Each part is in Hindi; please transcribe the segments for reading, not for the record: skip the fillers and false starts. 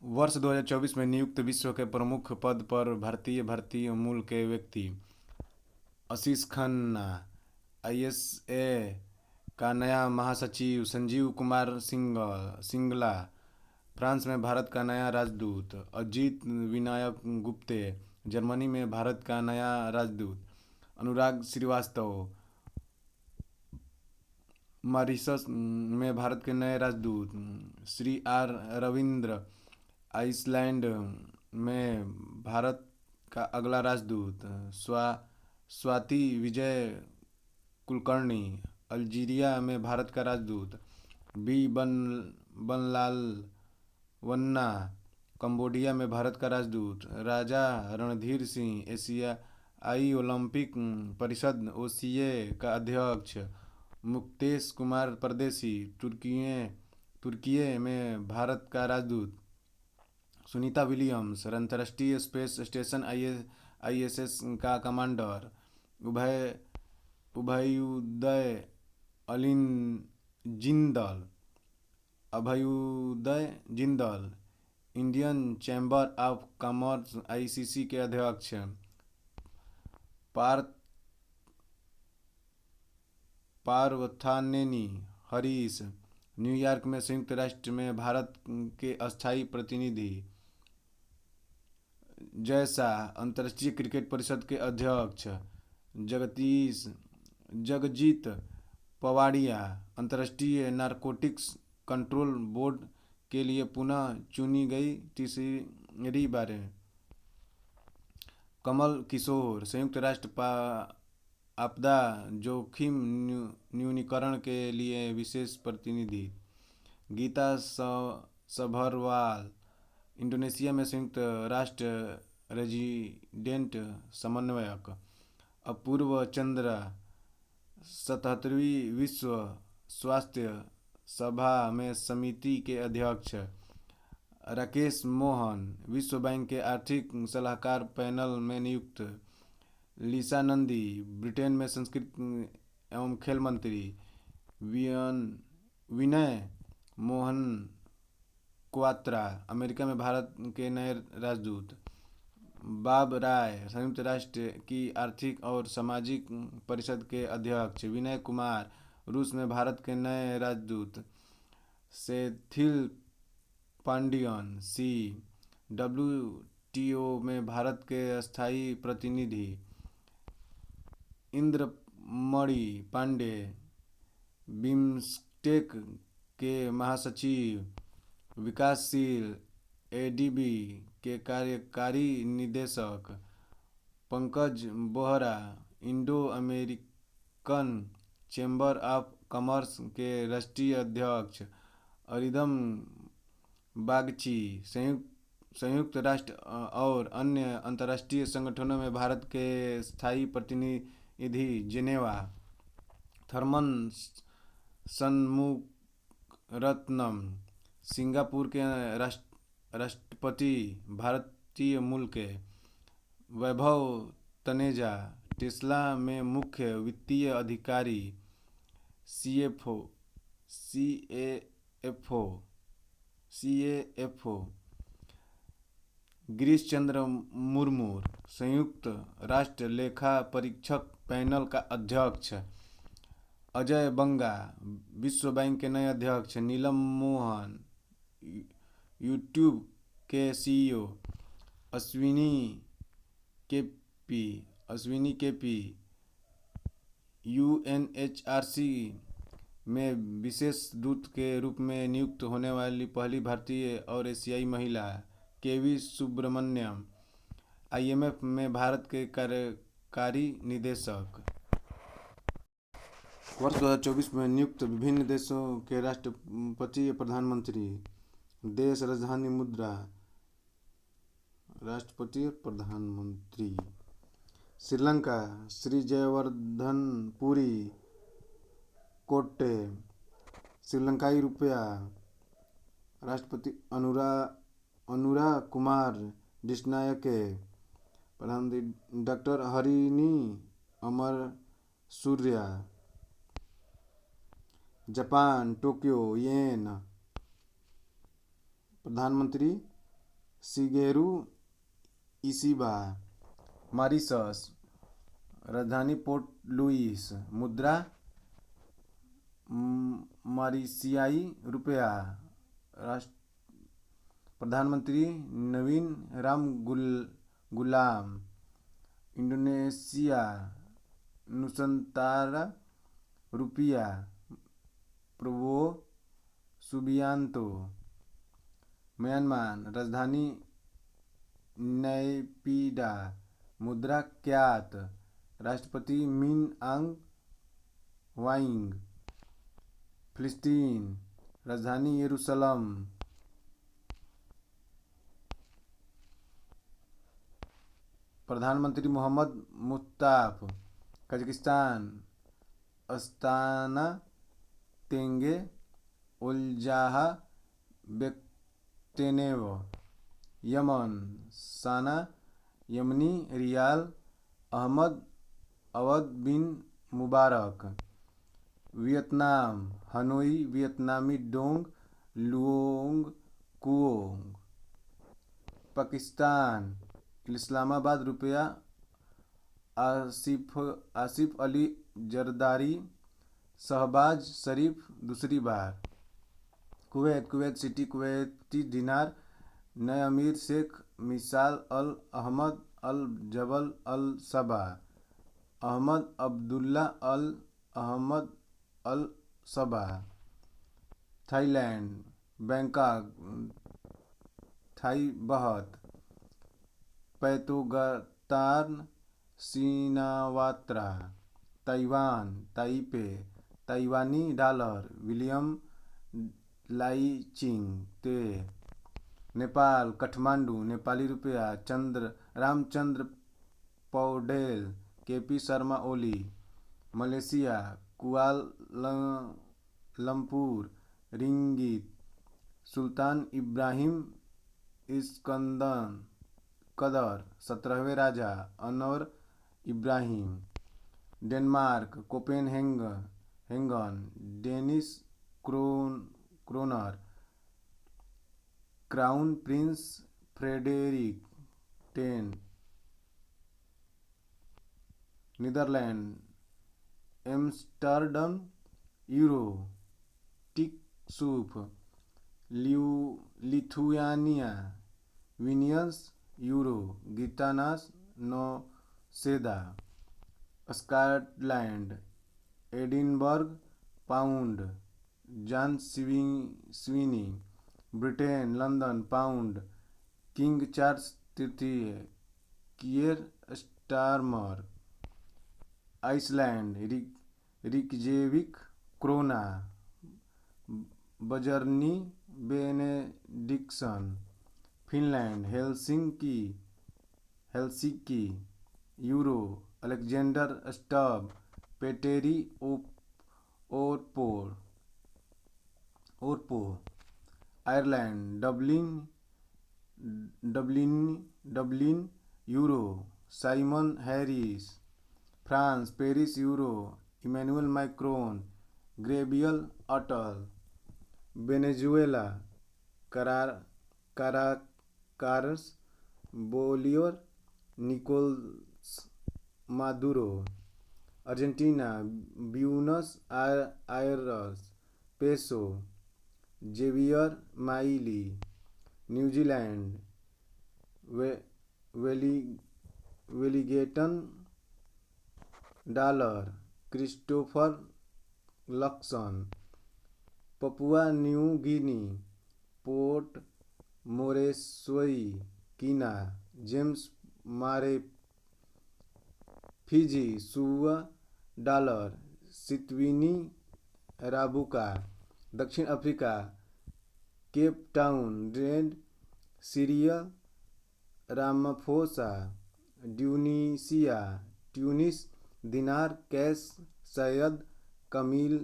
वर्ष 2024 में नियुक्त विश्व के प्रमुख पद पर भारतीय मूल के व्यक्ति आशीष खन्ना। आईएसए का नया महासचिव संजीव कुमार सिंगला। फ्रांस में भारत का नया राजदूत अजीत विनायक गुप्ते। जर्मनी में भारत का नया राजदूत अनुराग श्रीवास्तव। मॉरिशस में भारत के नए राजदूत श्री आर रविंद्र। आइसलैंड में भारत का अगला राजदूत स्वाति विजय कुलकर्णी। अल्जीरिया में भारत का राजदूत बी बनलाल वन्ना। कंबोडिया में भारत का राजदूत राजा रणधीर सिंह। एशियाई ओलंपिक परिषद ओसीए का अध्यक्ष मुक्तेश कुमार परदेसी। तुर्की में भारत का राजदूत सुनीता विलियम्स। अंतर्राष्ट्रीय स्पेस स्टेशन आईएसएस का कमांडर उभयुदय अलिन Jindal. Indian chamber of commerce ICC के अध्यक्ष पार्थानेनी हरीश। न्यूयॉर्क में संयुक्त राष्ट्र में भारत के अस्थायी प्रतिनिधि जैसा। अंतर्राष्ट्रीय क्रिकेट परिषद के अध्यक्ष जगजीत पवाडिया। अंतर्राष्ट्रीय नारकोटिक्स कंट्रोल बोर्ड के लिए पुनः चुनी गई तीसरी बार कमल किशोर। संयुक्त राष्ट्र आपदा जोखिम न्यूनीकरण के लिए विशेष प्रतिनिधि गीता सभरवाल। इंडोनेशिया में संयुक्त राष्ट्र रेजिडेंट समन्वयक अपूर्व चंद्र। 77वीं विश्व स्वास्थ्य सभा में समिति के अध्यक्ष राकेश मोहन। विश्व बैंक के आर्थिक सलाहकार पैनल में नियुक्त लिसा नंदी। ब्रिटेन में संस्कृति एवं खेल मंत्री विनय मोहन क्वात्रा। अमेरिका में भारत के नए राजदूत बॉब राय। संयुक्त राष्ट्र की आर्थिक और सामाजिक परिषद के अध्यक्ष विनय कुमार। रूस में भारत के नए राजदूत सेथिल पांडियन। डब्ल्यूटीओ में भारत के अस्थायी प्रतिनिधि इंद्रमणि पांडे। बिम्स्टेक के महासचिव विकासशील एडीबी के कार्यकारी निदेशक Pankaj Bohra. Indo American chamber of commerce के राष्ट्रीय अध्यक्ष अरिदम बागची। संयुक्त राष्ट्र और अन्य अंतर्राष्ट्रीय संगठनों में भारत के स्थायी प्रतिनिधि जेनेवा थर्मन सन्मुगरत्नम। सिंगापुर के राष्ट्रपति भारतीय मूल के वैभव तनेजा। टेस्ला में मुख्य वित्तीय अधिकारी सीएफओ गिरीश चंद्र मुर्मू। संयुक्त राष्ट्र लेखा परीक्षक पैनल का अध्यक्ष अजय बंगा। विश्व बैंक के नए अध्यक्ष नीलम मोहन। यूट्यूब के सीईओ अश्विनी केपी। यूएनएचआरसी में विशेष दूत के रूप में नियुक्त होने वाली पहली भारतीय और एशियाई महिला केवी सुब्रमण्यम। आईएमएफ में भारत के कार्यकारी निदेशक। वर्ष 2024 में नियुक्त विभिन्न देशों के राष्ट्रपति प्रधानमंत्री। देश राजधानी मुद्रा राष्ट्रपति प्रधानमंत्री। श्रीलंका श्री जयवर्धनपुरी कोट्टे। श्रीलंकाई रुपया राष्ट्रपति अनुरा कुमार डिसनायके। प्रधानमंत्री डॉक्टर हरिनी अमर सूर्या। जापान टोक्यो येन। प्रधानमंत्री शिगेरू इशिबा। मॉरिशस राजधानी पोर्ट लुइस। मुद्रा मॉरिशियाई रुपया। राष्ट्र प्रधानमंत्री नवीन गुलाम। इंडोनेशिया नुसंतारा रुपया। प्रबो सुबियांतो। म्यांमार राजधानी नैपीडा। मुद्रा क्यात। राष्ट्रपति मिन आंग वाइंग। फिलिस्तीन राजधानी यरूशलेम। प्रधानमंत्री मोहम्मद मुश्ताफ। कजाकिस्तान अस्ताना तेंगे उलजाहा Bektenov. Yemen Sanaa Yemeni rial Ahmad Awad bin Mubarak. Vietnam Hanoi Vietnamese dong Luong Cuong. Pakistan Islamabad रुपया। आसिफ अली जरदारी। शहबाज शरीफ दूसरी बार। कुवैत सिटी कुवैती दिनार। नए अमीर शेख Mishal al Ahmad al Jaber al Sabah. Ahmad Abdullah al Ahmad al Sabah. Thailand Bangkok Thai baht. Paetongtarn Shinawatra. Taiwan Taipei Taiwanese dollar. William Lai Ching te. Nepal Kathmandu Nepali रुपया। Ramchandra Paudel KP Sharma Oli. Malaysia Kuala Lumpur ringgit. सुल्तान इब्राहिम इस्कंदर 17वें राजा Anwar Ibrahim. Denmark Copenhagen Danish kroner. Crown prince Frederik 10। Netherland Amsterdam euro. Dick Schoof. Lithuania Vilnius euro. Gitanas Nauseda. Scotland Edinburgh pound. John Sweeney. Britain London pound. King Charles तृतीय Keir Starmer. Iceland Reykjavik krona. Bjarni Benediktsson. Finland Helsinki euro. Alexander Stubb Petteri Orpo. Ireland Dublin euro. Simon Harris. France Paris euro. Emmanuel Macron. Gabriel Attal. Venezuela Caracas bolivar Nicolas Maduro. Argentina Buenos Aires peso Javier Milei. New Zealand Wellington dollar Christopher Luxon. Papua New Guinea Port Moresby kina James Marape. Fiji Suva dollar Sitiveni Rabuka. दक्षिण अफ्रीका केप टाउन रेड सीरियल रामाफोसा। ट्यूनिस दिनार कैश सैयद कमील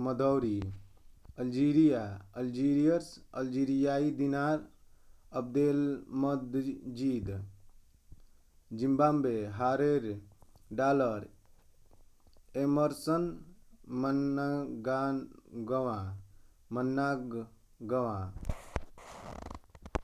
मदौरी। अल्जीरियाई dinar Abdelmadjid. Zimbabwe Harare dollar Emmerson मन्नागवा।